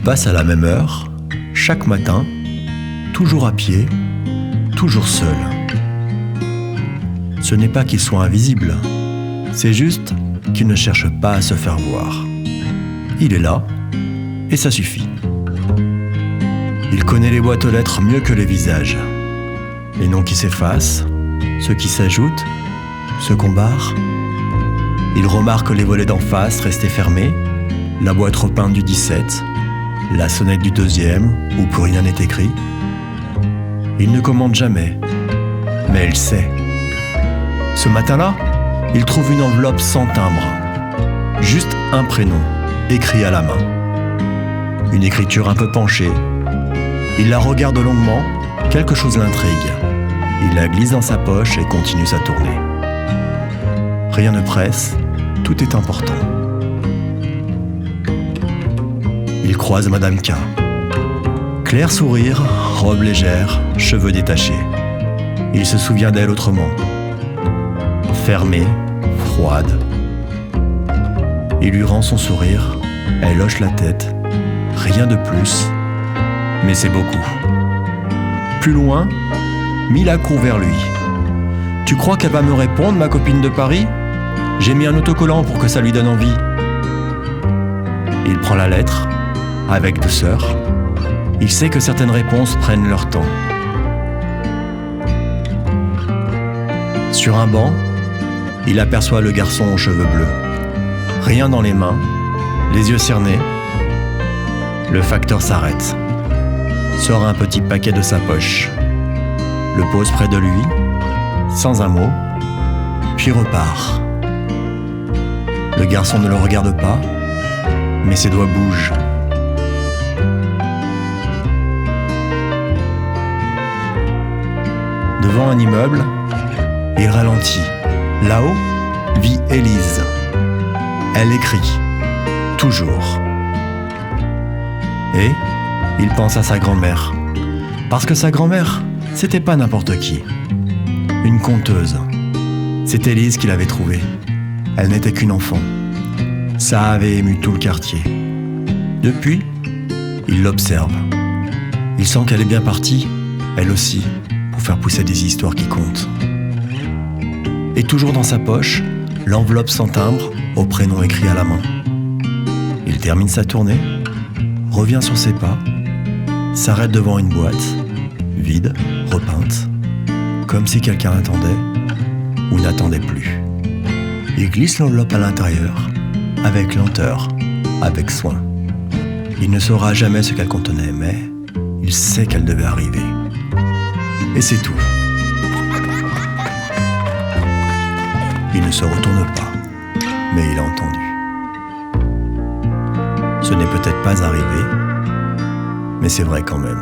passe à la même heure, chaque matin, toujours à pied, toujours seul. Ce n'est pas qu'il soit invisible, c'est juste qu'il ne cherche pas à se faire voir. Il est là, et ça suffit. Il connaît les boîtes aux lettres mieux que les visages. Les noms qui s'effacent, ceux qui s'ajoutent, ceux qu'on barre. Il remarque les volets d'en face restés fermés, la boîte repeinte du 17, la sonnette du 2e, où plus rien n'est écrit. Il ne commande jamais, mais il sait. Ce matin-là, il trouve une enveloppe sans timbre. Juste un prénom, écrit à la main. Une écriture un peu penchée. Il la regarde longuement, quelque chose l'intrigue. Il la glisse dans sa poche et continue sa tournée. Rien ne presse, tout est important. Il croise Madame K. Clair sourire, robe légère, cheveux détachés. Il se souvient d'elle autrement. Fermée, froide. Il lui rend son sourire, elle hoche la tête. Rien de plus, mais c'est beaucoup. Plus loin, Mila court vers lui. « Tu crois qu'elle va me répondre, ma copine de Paris ? J'ai mis un autocollant pour que ça lui donne envie. » Il prend la lettre, avec douceur. Il sait que certaines réponses prennent leur temps. Sur un banc, il aperçoit le garçon aux cheveux bleus. Rien dans les mains, les yeux cernés. Le facteur s'arrête, sort un petit paquet de sa poche, le pose près de lui, sans un mot, puis repart. Le garçon ne le regarde pas, mais ses doigts bougent. Devant un immeuble, il ralentit. Là-haut, vit Élise. Elle écrit, toujours. Et il pense à sa grand-mère. Parce que sa grand-mère, c'était pas n'importe qui. Une conteuse. C'est Élise qui l'avait trouvée. Elle n'était qu'une enfant. Ça avait ému tout le quartier. Depuis, il l'observe. Il sent qu'elle est bien partie, elle aussi, pour faire pousser des histoires qui comptent. Et toujours dans sa poche, l'enveloppe sans timbre, au prénom écrit à la main. Il termine sa tournée, revient sur ses pas, s'arrête devant une boîte, vide, repeinte, comme si quelqu'un attendait ou n'attendait plus. Il glisse l'enveloppe à l'intérieur, avec lenteur, avec soin. Il ne saura jamais ce qu'elle contenait, mais il sait qu'elle devait arriver. Et c'est tout. Il ne se retourne pas, mais il a entendu. Ce n'est peut-être pas arrivé, mais c'est vrai quand même.